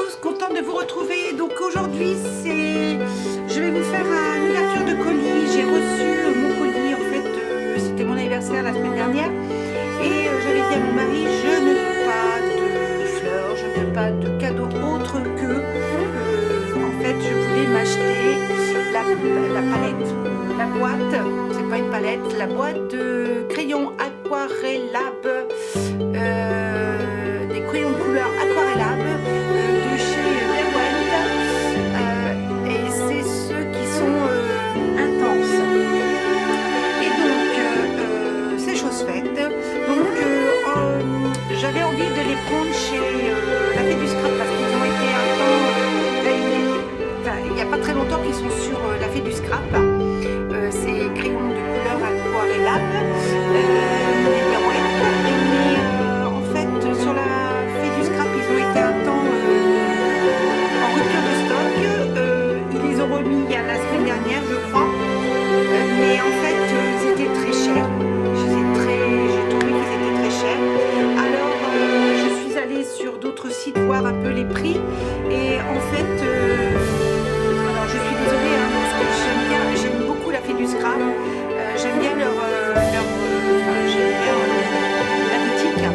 tous, contente de vous retrouver. Donc aujourd'hui, je vais vous faire une ouverture de colis. J'ai reçu mon colis, en fait, c'était mon anniversaire la semaine dernière. Et j'avais dit à mon mari, je ne veux pas de fleurs, je ne veux pas de cadeaux autres que, en fait, je voulais m'acheter la palette, la boîte, c'est pas une palette, la boîte de crayons Aquarellab, des crayons de couleur Aquarellab de chez Derwent, et c'est ceux qui sont intenses. Et donc, c'est chose faite. Donc, j'avais envie de les prendre chez la Fée du Scrap parce qu'ils ont été un temps, il n'y a pas très longtemps qu'ils sont sur la Fée du Scrap. Ces crayons de couleur Aquarellab, mais en fait sur la Fée du Scrap ils ont été un temps en rupture de stock. Ils les ont remis il y a la semaine dernière je crois, mais en fait c'était très cher. J'ai trouvé qu'ils étaient très chers. Alors je suis allée sur d'autres sites voir un peu les prix et en fait alors je suis désolée hein, parce que j'aime beaucoup la Fée du Scrap, j'aime bien j'aime bien la boutique.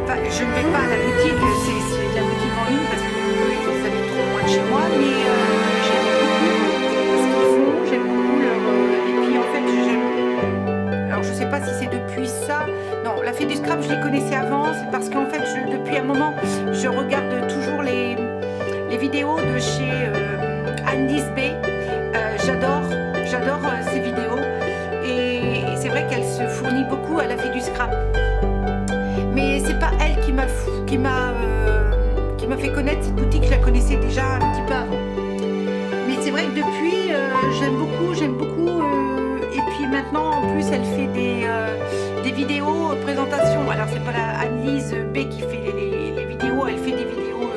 Enfin, je ne vais pas à la boutique, c'est la boutique en ligne parce que ils habitent trop loin de chez moi, mais j'aime beaucoup ce qu'ils font, j'aime beaucoup et puis en fait j'aime. Alors je sais pas si c'est depuis ça. Non, la Fée du Scrap je les connaissais avant, c'est parce qu'en fait depuis un moment je regarde toujours les vidéos de chez Anne-Lise B. J'adore ses vidéos et c'est vrai qu'elle se fournit beaucoup à la Fée du Scrap. Mais c'est pas elle qui m'a fait connaître cette boutique, je la connaissais déjà un petit peu avant. Mais c'est vrai que depuis j'aime beaucoup et puis maintenant en plus elle fait des vidéos présentations. Alors c'est pas la Anne-Lise B qui fait les vidéos, elle fait des vidéos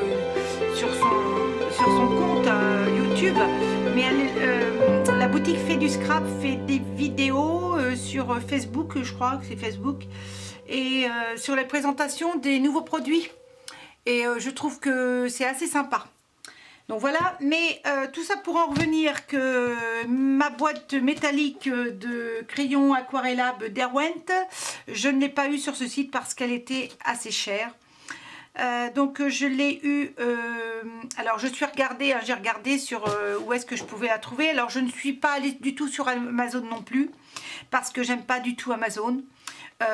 sur son compte YouTube, mais la boutique Fée du Scrap fait des vidéos sur Facebook, je crois que c'est Facebook, et sur les présentations des nouveaux produits. Et je trouve que c'est assez sympa. Donc voilà, mais tout ça pour en revenir que ma boîte métallique de crayons Aquarellab Derwent, je ne l'ai pas eu sur ce site parce qu'elle était assez chère. Donc je l'ai eu, alors j'ai regardé sur où est-ce que je pouvais la trouver. Alors je ne suis pas allée du tout sur Amazon non plus parce que j'aime pas du tout Amazon.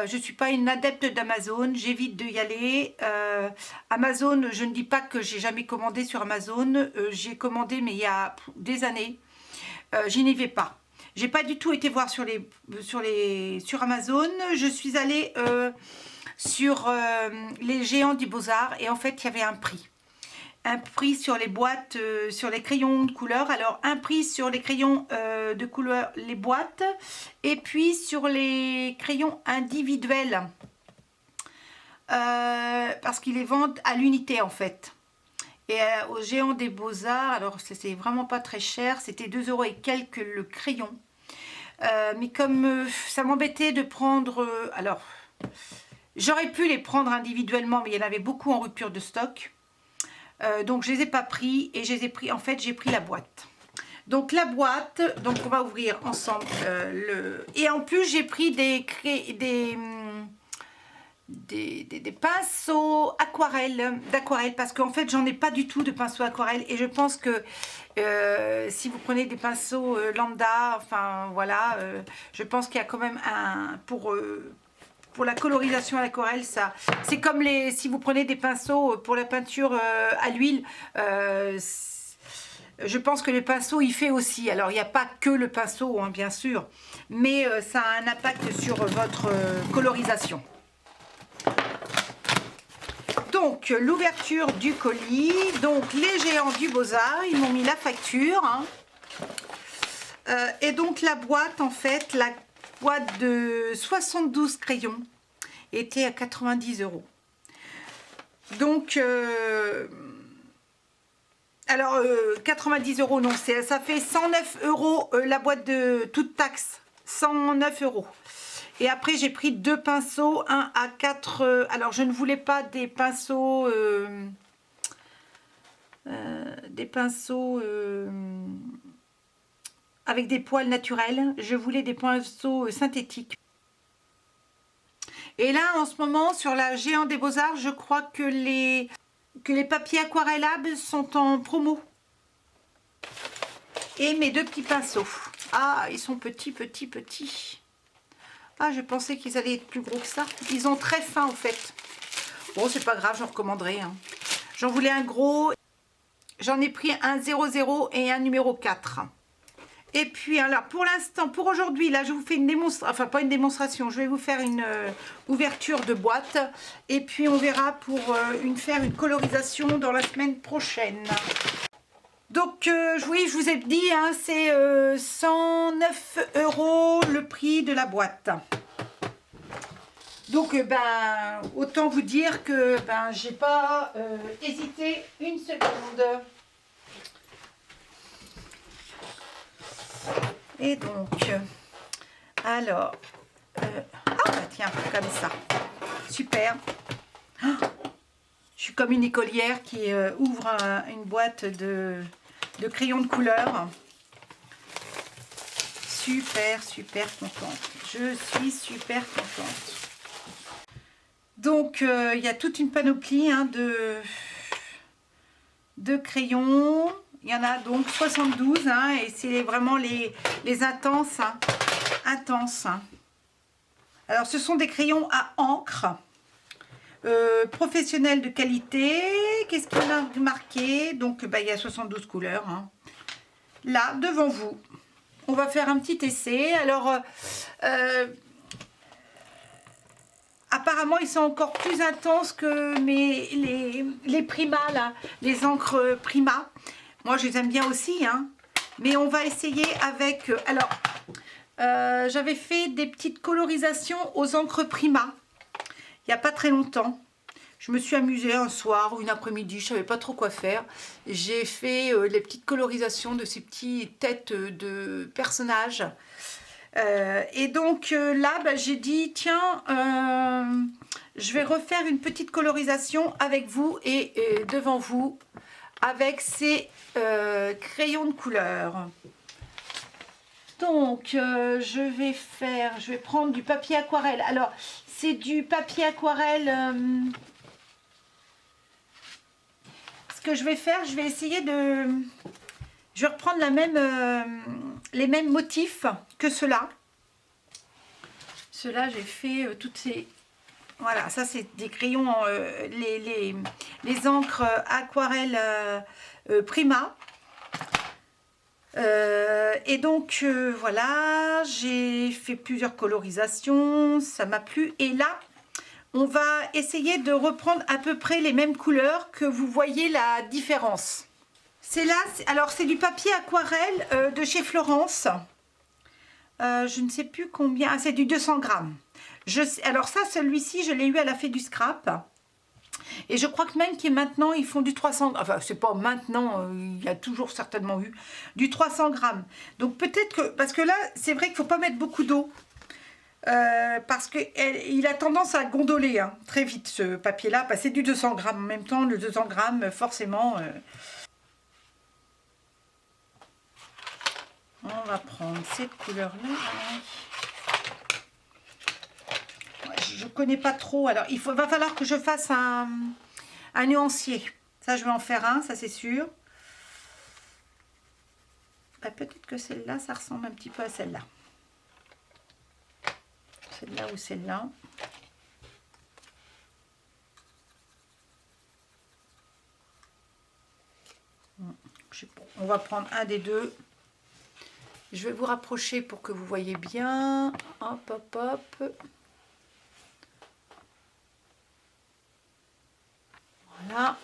Je ne suis pas une adepte d'Amazon, j'évite d'y aller. Amazon, je ne dis pas que j'ai jamais commandé sur Amazon, j'ai commandé mais il y a des années, je n'y vais pas. J'ai pas du tout été voir sur Amazon, je suis allée sur les géants du Beaux-Arts et en fait il y avait un prix sur les boîtes, sur les crayons de couleur. Alors un prix sur les crayons de couleur, les boîtes, et puis sur les crayons individuels parce qu'ils les vendent à l'unité en fait. Et aux géants des Beaux-Arts, alors c'est vraiment pas très cher, c'était 2 € et quelques le crayon, mais comme ça m'embêtait de prendre, alors j'aurais pu les prendre individuellement mais il y en avait beaucoup en rupture de stock. Donc je les ai pas pris et je les ai pris, en fait j'ai pris la boîte. Donc la boîte, donc on va ouvrir ensemble et en plus j'ai pris des pinceaux d'aquarelle parce qu'en fait j'en ai pas du tout de pinceaux aquarelle et je pense que si vous prenez des pinceaux lambda, enfin voilà, je pense qu'il y a quand même un pour la colorisation à l'aquarelle, ça c'est comme si vous prenez des pinceaux pour la peinture à l'huile, je pense que le pinceau il fait aussi. Alors il n'y a pas que le pinceau hein, bien sûr, mais ça a un impact sur votre colorisation. Donc l'ouverture du colis, donc les géants du Beaux-Arts, ils m'ont mis la facture hein. Et donc la boîte en fait, la boîte de 72 crayons était à 90 €. Donc, alors 90 € non, ça fait 109 € la boîte de toute taxe, 109 €. Et après j'ai pris 2 pinceaux, 1 à 4, alors je ne voulais pas des pinceaux des pinceaux avec des poils naturels. Je voulais des pinceaux synthétiques. Et là, en ce moment, sur la Géant des Beaux-Arts, je crois que les papiers aquarellables sont en promo. Et mes 2 petits pinceaux. Ah, ils sont petits, petits, petits. Ah, je pensais qu'ils allaient être plus gros que ça. Ils sont très fins, en fait. Bon, c'est pas grave, j'en recommanderai. Hein. J'en voulais un gros. J'en ai pris un 00 et un numéro 4. Et puis, alors, pour l'instant, pour aujourd'hui, là, je vous fais une démonstration. Enfin, pas une démonstration. Je vais vous faire une ouverture de boîte. Et puis, on verra pour faire une colorisation dans la semaine prochaine. Donc, oui, je vous ai dit, hein, c'est 109 € le prix de la boîte. Donc, ben, autant vous dire que ben, j'ai pas hésité une seconde. Et donc, alors, ah bah tiens, comme ça, super. Oh, je suis comme une écolière qui ouvre une boîte de crayons de couleur. Super, super contente. Je suis super contente. Donc, il y a toute une panoplie hein, de crayons. Il y en a donc 72 hein, et c'est vraiment les intenses. Hein, intenses. Hein. Alors, ce sont des crayons à encre. Professionnels de qualité. Qu'est-ce qu'il y a marqué? Donc, bah, il y a 72 couleurs. Hein. Là, devant vous. On va faire un petit essai. Alors, apparemment, ils sont encore plus intenses que les Prima, là, les encres Prima. Moi, je les aime bien aussi, hein. Mais on va essayer avec... alors, j'avais fait des petites colorisations aux encres Prima. Il n'y a pas très longtemps. Je me suis amusée un soir ou une après-midi, je ne savais pas trop quoi faire. J'ai fait les petites colorisations de ces petites têtes de personnages. Et donc là, bah, j'ai dit, tiens, je vais refaire une petite colorisation avec vous et devant vous, avec ces crayons de couleur. Donc, je vais prendre du papier aquarelle. Alors, c'est du papier aquarelle. Ce que je vais faire, je vais essayer de... Je vais reprendre les mêmes motifs que ceux-là. Ceux-là, j'ai fait toutes ces... Voilà, ça c'est des crayons, les encres aquarelles Prima. Et donc voilà, j'ai fait plusieurs colorisations, ça m'a plu. Et là, on va essayer de reprendre à peu près les mêmes couleurs, que vous voyez la différence. C'est là, alors c'est du papier aquarelle de chez Florence. Je ne sais plus combien, ah, c'est du 200 grammes. Alors ça, celui-ci, je l'ai eu à la Fée du Scrap. Et je crois que même qu'ils maintenant, ils font du 300, enfin c'est pas maintenant, il y a toujours certainement eu du 300 grammes. Donc peut-être que, parce que là, c'est vrai qu'il ne faut pas mettre beaucoup d'eau. Parce qu'il a tendance à gondoler hein, très vite ce papier-là. C'est du 200 grammes. En même temps, le 200 grammes, forcément... On va prendre cette couleur-là. Je ne connais pas trop. Alors, va falloir que je fasse un nuancier. Ça, je vais en faire un, ça c'est sûr. Peut-être que celle-là, ça ressemble un petit peu à celle-là. Celle-là ou celle-là. On va prendre un des deux. Je vais vous rapprocher pour que vous voyez bien. Hop, hop, hop. Voilà.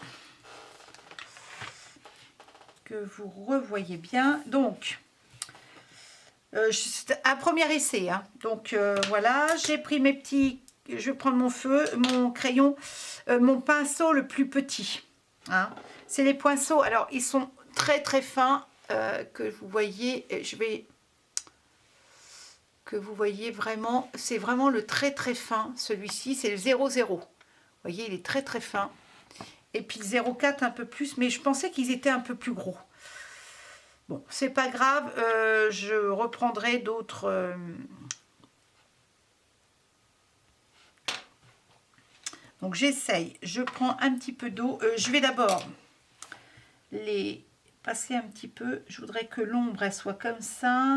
Que vous revoyez bien. Donc, c'est un premier essai. Hein. Donc, voilà. J'ai pris mes petits... Je vais prendre mon crayon, mon pinceau le plus petit. Hein. C'est les pinceaux. Alors, ils sont très, très fins. Que vous voyez, que vous voyez vraiment, c'est vraiment le très très fin, celui-ci, c'est le 00. Vous voyez, il est très très fin. Et puis le 0,4 un peu plus, mais je pensais qu'ils étaient un peu plus gros. Bon, c'est pas grave, je reprendrai d'autres... Donc j'essaye, je prends un petit peu d'eau. Je vais d'abord les passer un petit peu. Je voudrais que l'ombre elle soit comme ça.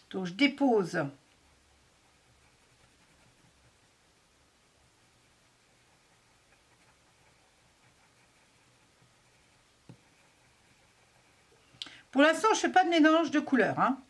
Donc je dépose. Pour l'instant, je ne fais pas de mélange de couleurs, hein.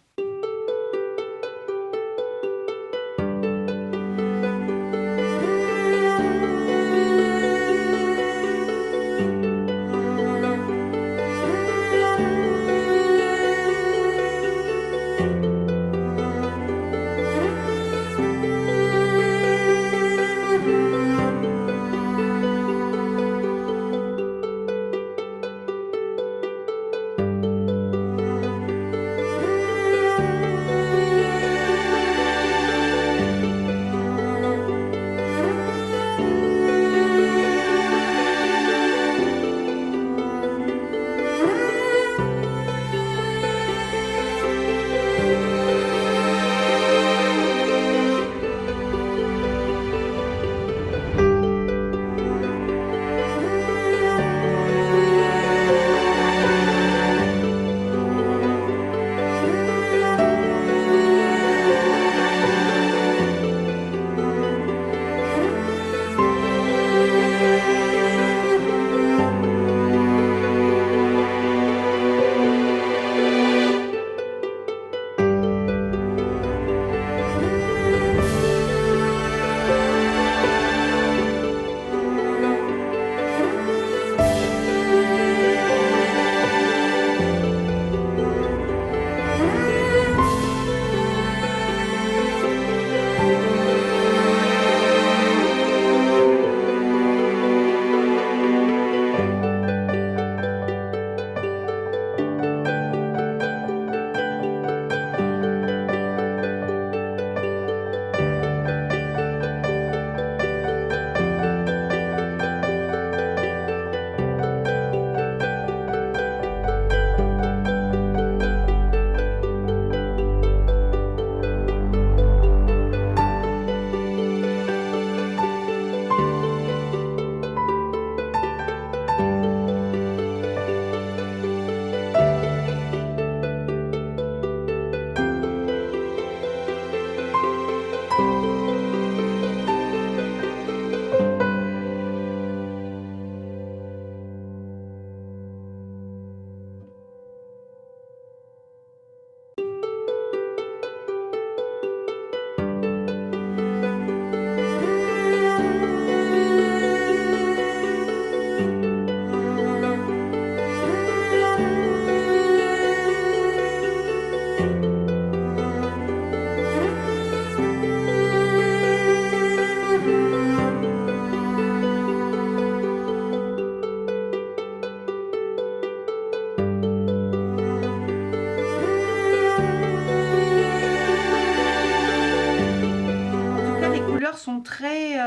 Sont très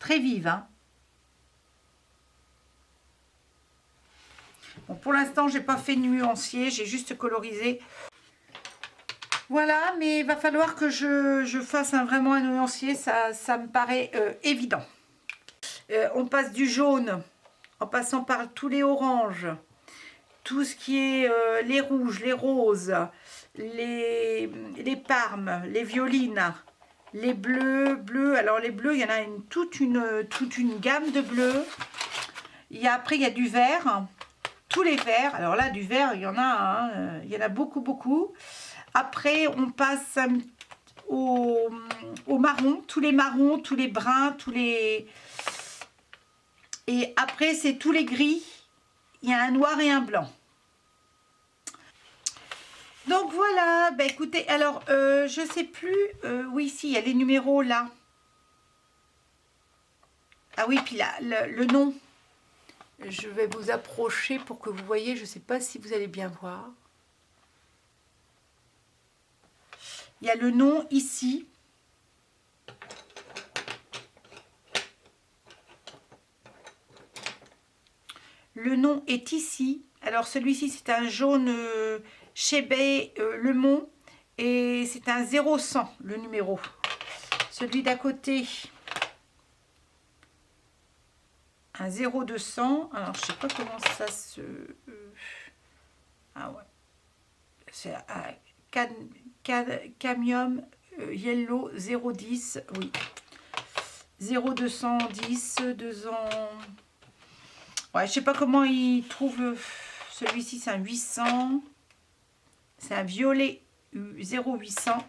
très vives, hein. Bon, pour l'instant j'ai pas fait de nuancier, j'ai juste colorisé. Voilà, mais il va falloir que je fasse vraiment un nuancier, ça me paraît évident. On passe du jaune en passant par tous les oranges, tout ce qui est les rouges, les roses, les parmes, les violines, les bleus. Alors les bleus, il y en a toute une gamme de bleus. Après, il y a du vert, tous les verts. Alors là, du vert, il y en a, hein, il y en a beaucoup. Après, on passe au marron, tous les marrons, tous les bruns, Et après, c'est tous les gris. Il y a un noir et un blanc. Donc voilà, bah écoutez, alors je sais plus, oui, si, il y a les numéros là. Ah oui, puis là, le nom. Je vais vous approcher pour que vous voyez, je ne sais pas si vous allez bien voir. Il y a le nom ici. Le nom est ici. Alors celui-ci c'est un jaune Chebet Le Mont et c'est un 0100 le numéro. Celui d'à côté, un 0200. Alors je sais pas comment ça se... ah ouais. C'est un Cadmium Yellow 010. Oui. 0210, 2 ans. Ouais, je sais pas comment il trouve. Celui-ci c'est un 800. C'est un violet 0800.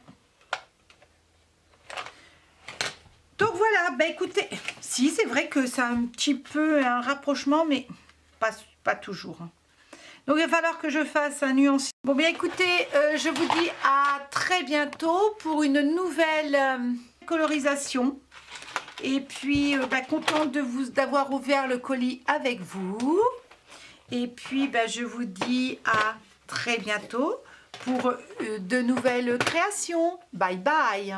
Donc voilà, bah écoutez, si c'est vrai que c'est un petit peu un rapprochement, mais pas toujours. Donc il va falloir que je fasse un nuance. Bon bien écoutez, je vous dis à très bientôt pour une nouvelle colorisation. Et puis contente d'avoir ouvert le colis avec vous. Et puis je vous dis à très bientôt pour de nouvelles créations. Bye bye.